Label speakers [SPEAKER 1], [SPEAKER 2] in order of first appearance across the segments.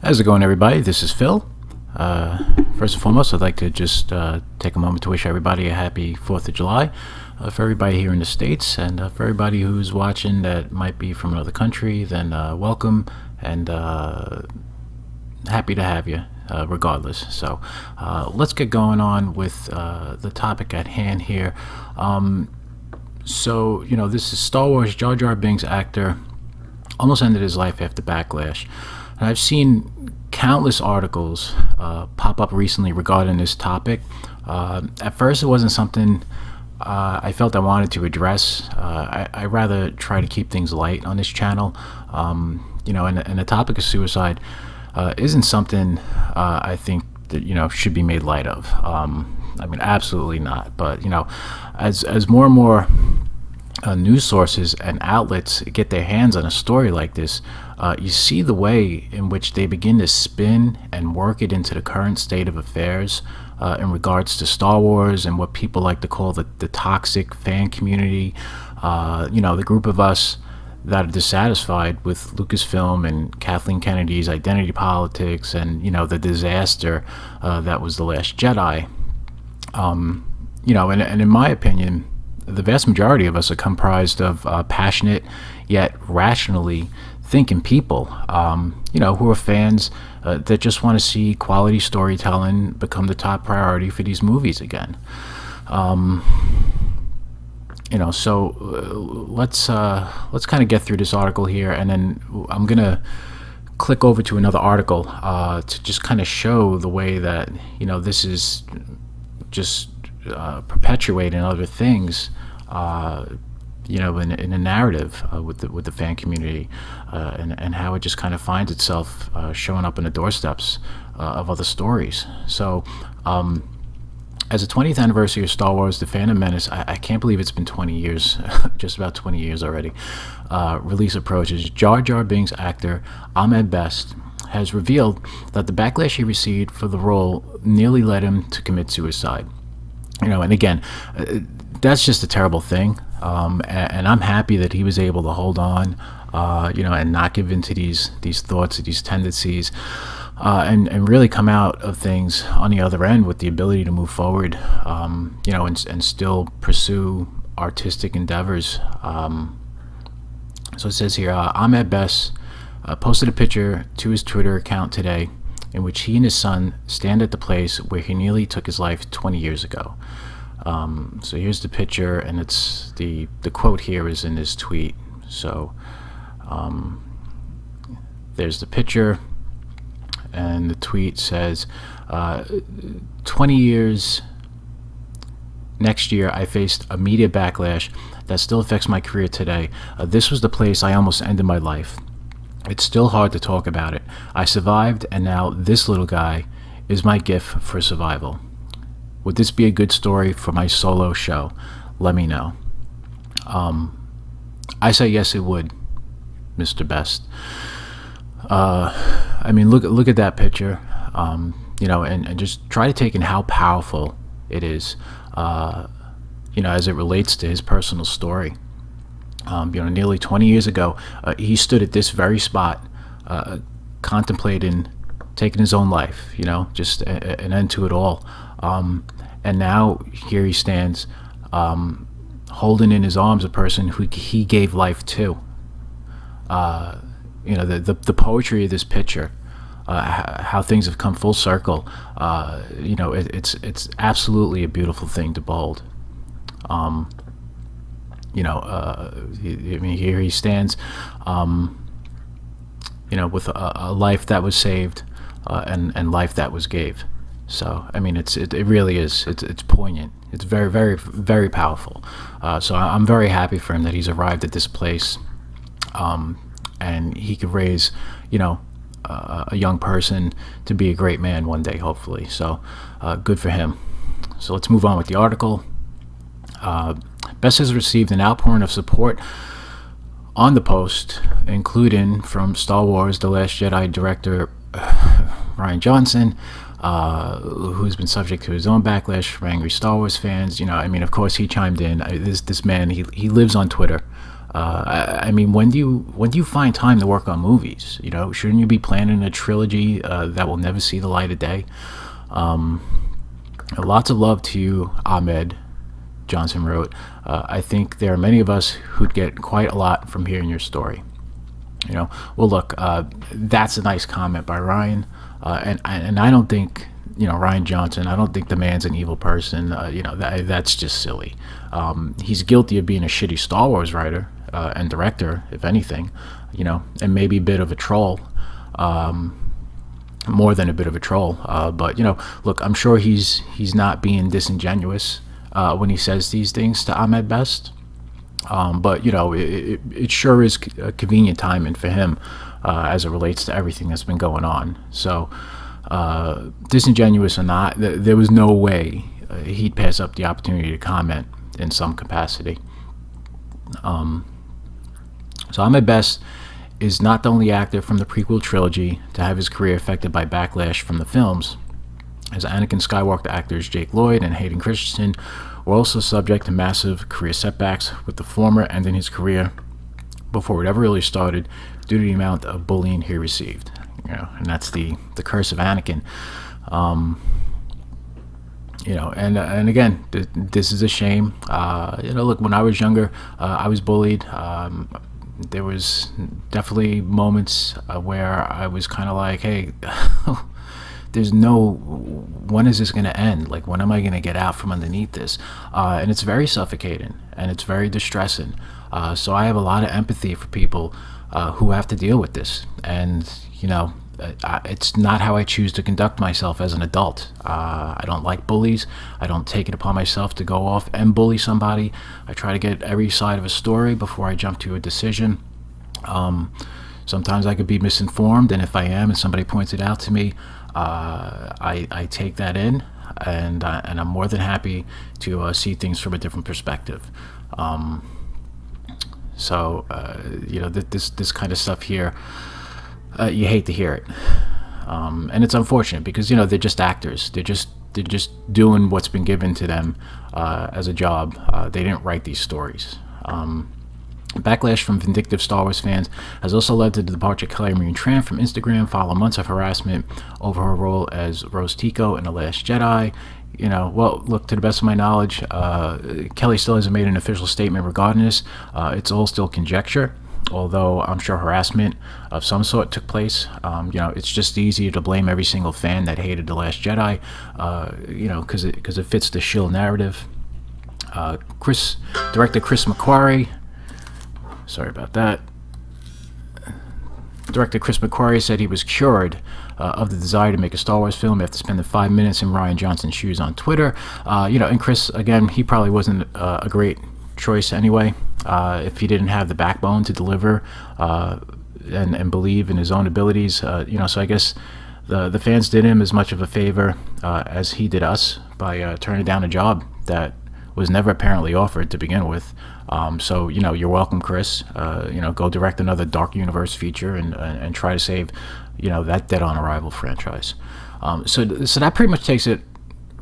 [SPEAKER 1] How's it going, everybody? This is Phil. First and foremost, I'd like to just take a moment to wish everybody a happy 4th of July. For everybody here in the States, and for everybody who's watching that might be from another country, then welcome, and happy to have you regardless. So let's get going on with the topic at hand here. This is Star Wars. Jar Jar Binks actor almost ended his life after backlash. And I've seen countless articles pop up recently regarding this topic. At first, it wasn't something I felt I wanted to address. I rather try to keep things light on this channel. And the topic of suicide isn't something I think that should be made light of. Absolutely not. But as more and more news sources and outlets get their hands on a story like this, you see the way in which they begin to spin and work it into the current state of affairs in regards to Star Wars and what people like to call the toxic fan community. The group of us that are dissatisfied with Lucasfilm and Kathleen Kennedy's identity politics and the disaster that was The Last Jedi. And in my opinion, the vast majority of us are comprised of passionate yet rationally thinking people, who are fans that just want to see quality storytelling become the top priority for these movies again. Let's kind of get through this article here, and then I'm gonna click over to another article to just kind of show the way that this is just perpetuating other things, in a narrative with the fan community, and how it just kind of finds itself showing up in the doorsteps of other stories. So, as the 20th anniversary of Star Wars: The Phantom Menace, I can't believe it's been 20 years, just about 20 years already, release approaches, Jar Jar Binks actor Ahmed has revealed that the backlash he received for the role nearly led him to commit suicide. And again, that's just a terrible thing. And I'm happy that he was able to hold on, and not give in to these thoughts, these tendencies, and really come out of things on the other end with the ability to move forward, and still pursue artistic endeavors. So it says here, Ahmed posted a picture to his Twitter account today in which he and his son stand at the place where he nearly took his life 20 years ago. So here's the picture, and it's the quote here is in his tweet. So there's the picture, and the tweet says, 20 years next year, I faced a media backlash that still affects my career today. This was the place I almost ended my life. It's still hard to talk about it. I survived, and now this little guy is my gift for survival. Would this be a good story for my solo show? Let me know. I say yes, it would, Mr. Best. Look at that picture, and just try to take in how powerful it is, as it relates to his personal story. Nearly 20 years ago, he stood at this very spot, contemplating taking his own life, just an end to it all. And now here he stands, holding in his arms a person who he gave life to. The poetry of this picture, how things have come full circle. It's absolutely a beautiful thing to behold. Here he stands, with a life that was saved, and life that was gave. So, it really is. It's poignant. It's very, very, very powerful. So I'm very happy for him that he's arrived at this place, and he could raise, a young person to be a great man one day, hopefully. So, good for him. So let's move on with the article. Best has received an outpouring of support on the post, including from Star Wars: The Last Jedi director Rian Johnson, who's been subject to his own backlash from angry Star Wars fans. Of course he chimed in. This man, he lives on Twitter. I mean, when do you find time to work on movies? You know, shouldn't you be planning a trilogy that will never see the light of day? Lots of love to you, Ahmed. Johnson wrote. I think there are many of us who'd get quite a lot from hearing your story. You know, well, look, that's a nice comment by Ryan, and I don't think, Ryan Johnson. I don't think the man's an evil person. That's just silly. He's guilty of being a shitty Star Wars writer and director, if anything. And maybe a bit of a troll. More than a bit of a troll. But look, I'm sure he's not being disingenuous when he says these things to Ahmed Best. But it sure is a convenient timing for him as it relates to everything that's been going on. So, disingenuous or not, there was no way he'd pass up the opportunity to comment in some capacity. So Ahmed Best is not the only actor from the prequel trilogy to have his career affected by backlash from the films, as Anakin Skywalker actors Jake Lloyd and Hayden Christensen were also subject to massive career setbacks, with the former ending his career before it ever really started due to the amount of bullying he received. And that's the curse of Anakin. And again, this is a shame. Look, when I was younger, I was bullied. There was definitely moments where I was kind of like, hey, when is this going to end? Like, when am I going to get out from underneath this? And it's very suffocating and it's very distressing. So I have a lot of empathy for people who have to deal with this. And, it's not how I choose to conduct myself as an adult. I don't like bullies. I don't take it upon myself to go off and bully somebody. I try to get every side of a story before I jump to a decision. Sometimes I could be misinformed, and if I am and somebody points it out to me, I take that in, and I'm more than happy to see things from a different perspective. This kind of stuff here, you hate to hear it, and it's unfortunate because they're just actors. They're just doing what's been given to them as a job. They didn't write these stories. Backlash from vindictive Star Wars fans has also led to the departure of Kelly Marie Tran from Instagram following months of harassment over her role as Rose Tico in The Last Jedi. Well, look, to the best of my knowledge, Kelly still hasn't made an official statement regarding this. It's all still conjecture, although I'm sure harassment of some sort took place. It's just easier to blame every single fan that hated The Last Jedi, because it fits the shill narrative. Director Chris McQuarrie, sorry about that. Director Chris McQuarrie said he was cured of the desire to make a Star Wars film after spending 5 minutes in Rian Johnson's shoes on Twitter. And Chris, again, he probably wasn't a great choice anyway. If he didn't have the backbone to deliver and believe in his own abilities, so I guess the fans did him as much of a favor as he did us by turning down a job that was never apparently offered to begin with. So you're welcome, Chris. Go direct another Dark Universe feature and try to save that Dead on Arrival franchise. So that pretty much takes it.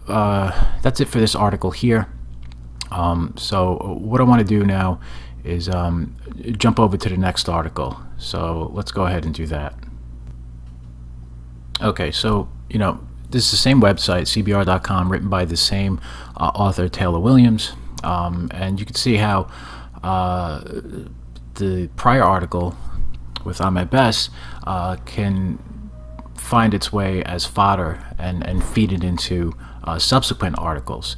[SPEAKER 1] That's it for this article here. So what I want to do now is jump over to the next article. So let's go ahead and do that. Okay, so this is the same website, cbr.com, written by the same author, Taylor Williams. And you can see how the prior article with Ahmed Best can find its way as fodder and feed it into subsequent articles.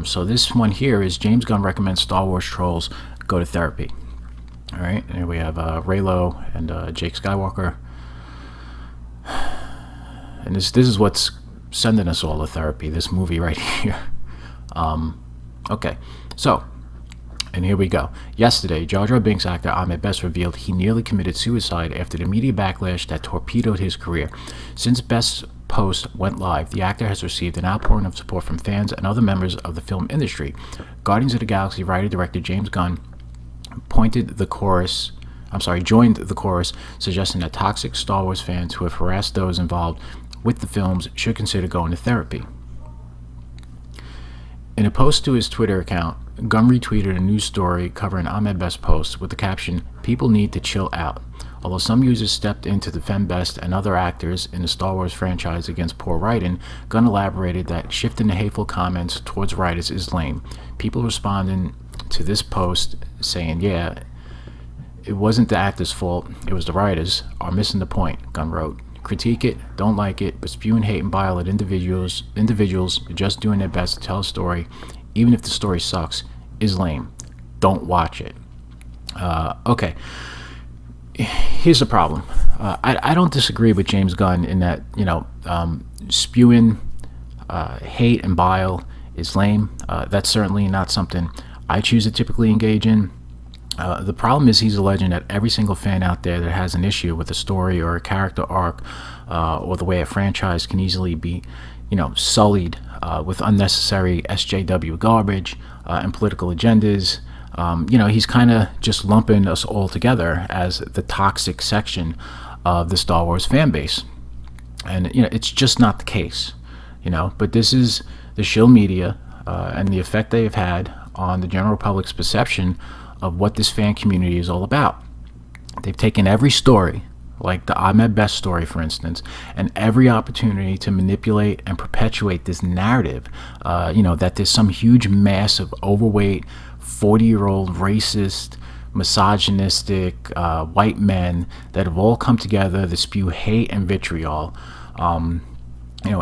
[SPEAKER 1] So this one here is Jame Gunn recommends Star Wars trolls go to therapy. All right, and here we have Raylo and Jake Skywalker. And this is what's sending us all to therapy, this movie right here. Okay, so, and here we go. Yesterday, Jar Jar Binks actor Ahmed Best revealed he nearly committed suicide after the media backlash that torpedoed his career. Since Best's post went live, the actor has received an outpouring of support from fans and other members of the film industry. Guardians of the Galaxy writer-director Jame Gunn joined the chorus, suggesting that toxic Star Wars fans who have harassed those involved with the films should consider going to therapy. In a post to his Twitter account, Gunn retweeted a news story covering Ahmed Best's post with the caption, "People need to chill out." Although some users stepped in to defend Best and other actors in the Star Wars franchise against poor writing, Gunn elaborated that shifting the hateful comments towards writers is lame. People responding to this post saying, "Yeah, it wasn't the actor's fault, it was the writers," are missing the point, Gunn wrote. Critique it, don't like it, but spewing hate and bile at individuals just doing their best to tell a story, even if the story sucks, is lame. Don't watch it. Okay. Here's the problem. I don't disagree with James Gunn in that, spewing hate and bile is lame. That's certainly not something I choose to typically engage in. The problem is he's alleging that every single fan out there that has an issue with a story or a character arc or the way a franchise can easily be, sullied with unnecessary SJW garbage and political agendas. He's kind of just lumping us all together as the toxic section of the Star Wars fan base. And, it's just not the case, but this is the shill media and the effect they have had on the general public's perception of what this fan community is all about. They've taken every story, like the Ahmed Best story, for instance, and every opportunity to manipulate and perpetuate this narrative, that there's some huge mass of overweight, 40-year-old racist, misogynistic white men that have all come together to spew hate and vitriol,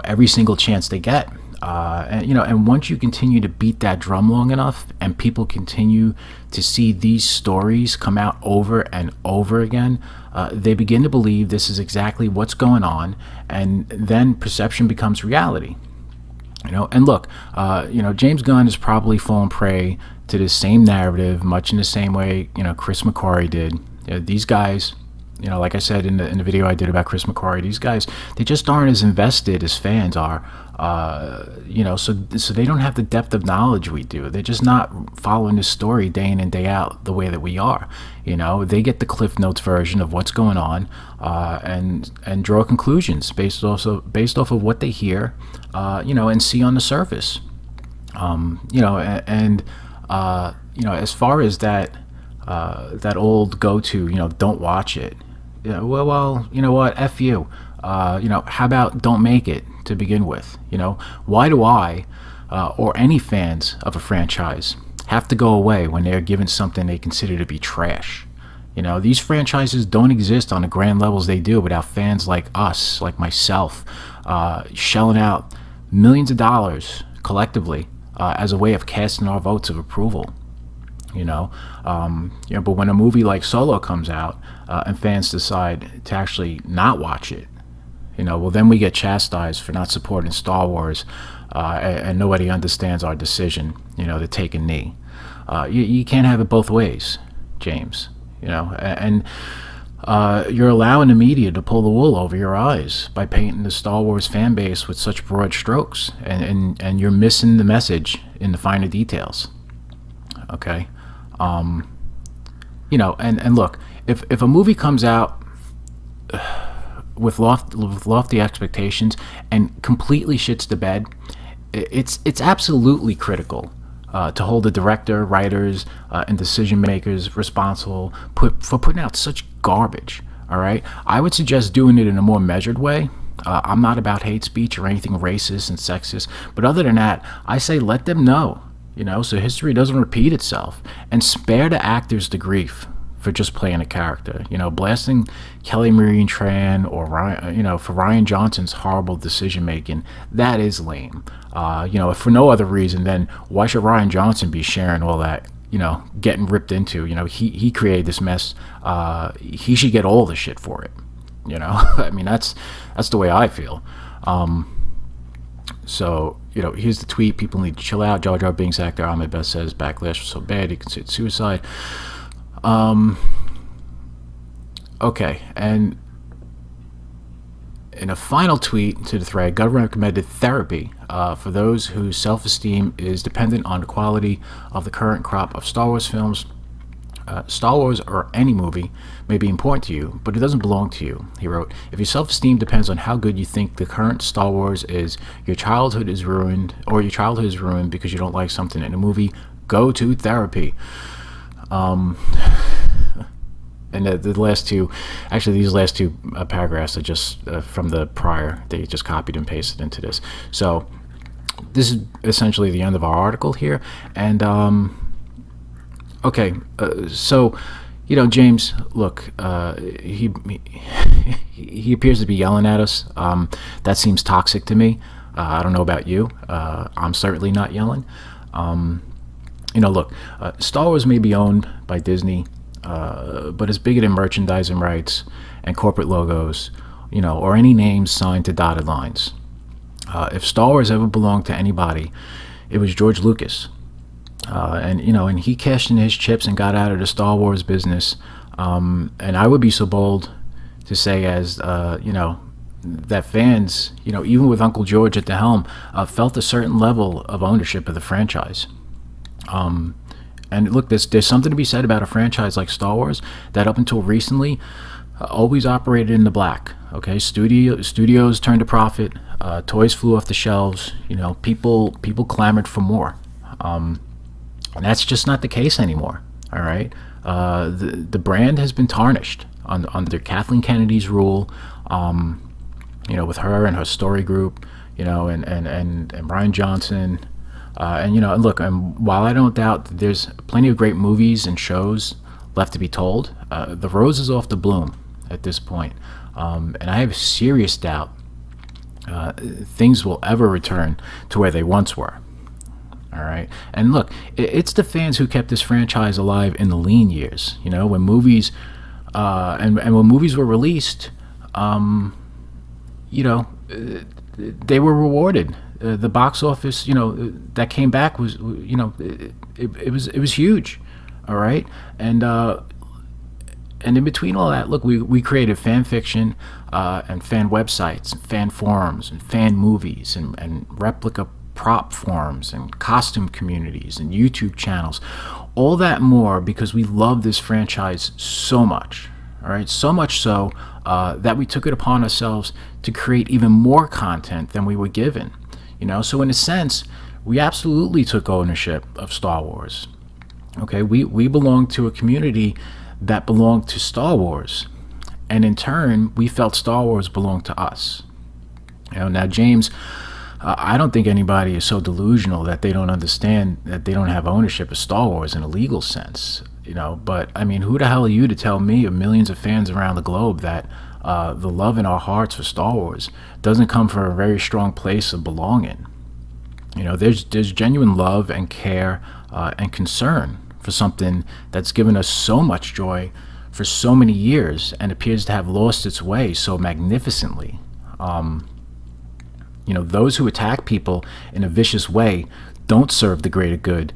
[SPEAKER 1] every single chance they get. And once you continue to beat that drum long enough and people continue to see these stories come out over and over again, they begin to believe this is exactly what's going on, and then perception becomes reality. And look, James Gunn has probably fallen prey to this same narrative much in the same way, Chris McQuarrie did. These guys, like I said in the video I did about Chris McQuarrie, these guys, they just aren't as invested as fans are. So they don't have the depth of knowledge we do. They're just not following this story day in and day out the way that we are. They get the Cliff Notes version of what's going on, and draw conclusions based off of what they hear, and see on the surface. As far as that old go-to, don't watch it. Well, you know what? F you. How about don't make it to begin with? Why do I, or any fans of a franchise, have to go away when they're given something they consider to be trash? These franchises don't exist on the grand levels they do without fans like us, like myself, shelling out millions of dollars collectively as a way of casting our votes of approval. But when a movie like Solo comes out and fans decide to actually not watch it, well, then we get chastised for not supporting Star Wars, and nobody understands our decision, to take a knee. You can't have it both ways, James. And you're allowing the media to pull the wool over your eyes by painting the Star Wars fan base with such broad strokes, and you're missing the message in the finer details. Okay. And look, if a movie comes out with lofty expectations and completely shits the bed, it's absolutely critical to hold the director, writers, and decision makers responsible for putting out such garbage. All right, I would suggest doing it in a more measured way. I'm not about hate speech or anything racist and sexist, but other than that, I say let them know. So history doesn't repeat itself, and spare the actors the grief for just playing a character. Blasting Kelly Marie Tran or Ryan, for Rian Johnson's horrible decision making, that is lame. If for no other reason, then why should Rian Johnson be sharing all that? Getting ripped into. He created this mess. He should get all the shit for it. I mean, that's the way I feel. So, here's the tweet. People need to chill out. Jar Jar Binks actor Ahmed Best says backlash was so bad he considered suicide. Okay, and in a final tweet to the thread, Gunn recommended therapy for those whose self-esteem is dependent on the quality of the current crop of Star Wars films. Star Wars or any movie may be important to you, but it doesn't belong to you. He wrote, if your self-esteem depends on how good you think the current Star Wars is, your childhood is ruined, or your childhood is ruined because you don't like something in a movie, go to therapy. And the last two, actually these last two paragraphs are just from the prior. They just copied and pasted into this. So this is essentially the end of our article here. And okay, so James, look, he he appears to be yelling at us. That seems toxic to me. I don't know about you. I'm certainly not yelling. Look, Star Wars may be owned by Disney, but it's bigger than merchandising rights and corporate logos, or any names signed to dotted lines. If Star Wars ever belonged to anybody, it was George Lucas. And he cashed in his chips and got out of the Star Wars business. And I would be so bold to say as, that fans, even with Uncle George at the helm, felt a certain level of ownership of the franchise. And look, there's something to be said about a franchise like Star Wars that up until recently always operated in the black. Okay, studios turned a profit, toys flew off the shelves. People clamored for more. And that's just not the case anymore. All right, the brand has been tarnished under Kathleen Kennedy's rule. With her and her story group, and Brian Johnson. And look, while I don't doubt that there's plenty of great movies and shows left to be told, the rose is off the bloom at this point. And I have serious doubt things will ever return to where they once were. All right. And look, it's the fans who kept this franchise alive in the lean years. When movies and when movies were released, they were rewarded. The box office, that came back was, it was huge. All right. And in between all that, look, we created fan fiction and fan websites and fan forums and fan movies and replica prop forums and costume communities and YouTube channels, all that more because we love this franchise so much. All right, so much so that we took it upon ourselves to create even more content than we were given. So in a sense, we absolutely took ownership of Star Wars. Okay, we belong to a community that belonged to Star Wars, and in turn, we felt Star Wars belonged to us. Now, James, I don't think anybody is so delusional that they don't understand that they don't have ownership of Star Wars in a legal sense. But I mean, who the hell are you to tell me or millions of fans around the globe that the love in our hearts for Star Wars doesn't come from a very strong place of belonging? There's genuine love and care and concern for something that's given us so much joy for so many years and appears to have lost its way so magnificently. Those who attack people in a vicious way don't serve the greater good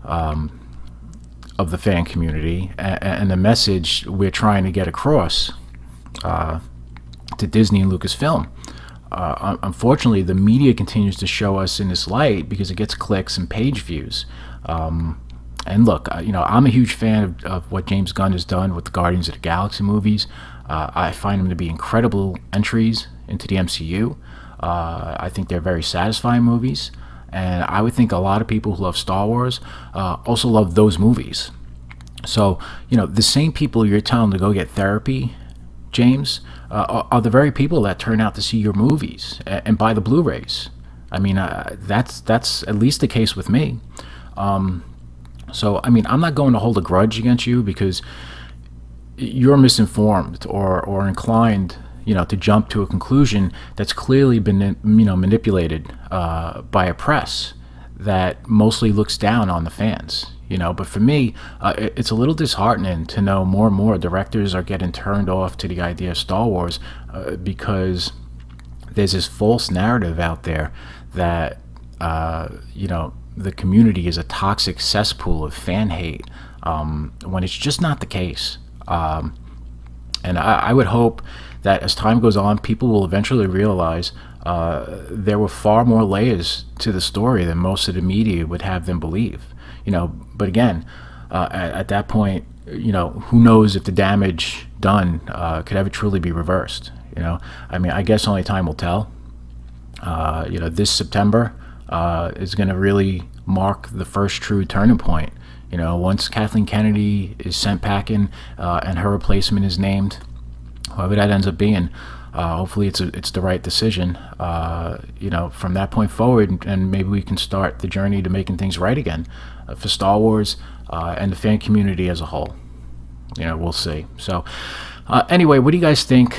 [SPEAKER 1] of the fan community and the message we're trying to get across to Disney and Lucasfilm. Unfortunately, the media continues to show us in this light because it gets clicks and page views. And look, I'm a huge fan of what Jame Gunn has done with the Guardians of the Galaxy movies. I find them to be incredible entries into the MCU. I think they're very satisfying movies. And I would think a lot of people who love Star Wars also love those movies. So, the same people you're telling to go get therapy, James, are the very people that turn out to see your movies and buy the Blu-rays. I mean, that's at least the case with me. So, I mean, I'm not going to hold a grudge against you because you're misinformed or inclined, to jump to a conclusion that's clearly been, manipulated by a press that mostly looks down on the fans. But for me, it's a little disheartening to know more and more directors are getting turned off to the idea of Star Wars because there's this false narrative out there that, the community is a toxic cesspool of fan hate when it's just not the case. And I would hope that as time goes on, people will eventually realize there were far more layers to the story than most of the media would have them believe. But again, at that point, who knows if the damage done could ever truly be reversed. I mean, I guess only time will tell. This September is going to really mark the first true turning point. Once Kathleen Kennedy is sent packing and her replacement is named, whoever that ends up being, hopefully it's the right decision. From that point forward, and maybe we can start the journey to making things right again for Star Wars and the fan community as a whole. We'll see. So, anyway, what do you guys think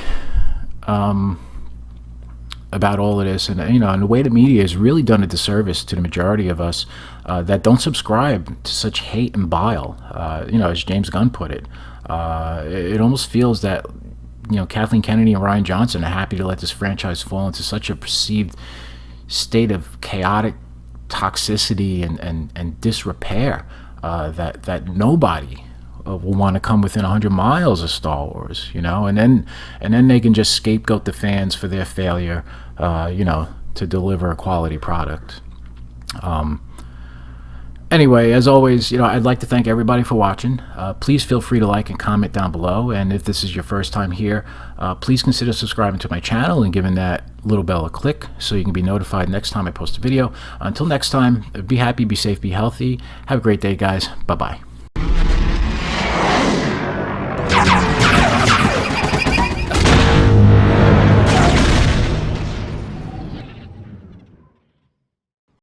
[SPEAKER 1] about all of this? And and the way the media has really done a disservice to the majority of us that don't subscribe to such hate and bile. As Jame Gunn put it, it almost feels that Kathleen Kennedy and Rian Johnson are happy to let this franchise fall into such a perceived state of chaotic toxicity and disrepair that nobody will want to come within 100 miles of Star Wars, and then they can just scapegoat the fans for their failure, to deliver a quality product. Anyway, as always, I'd like to thank everybody for watching. Please feel free to like and comment down below. And if this is your first time here, please consider subscribing to my channel and giving that little bell a click so you can be notified next time I post a video. Until next time, be happy, be safe, be healthy. Have a great day, guys. Bye-bye.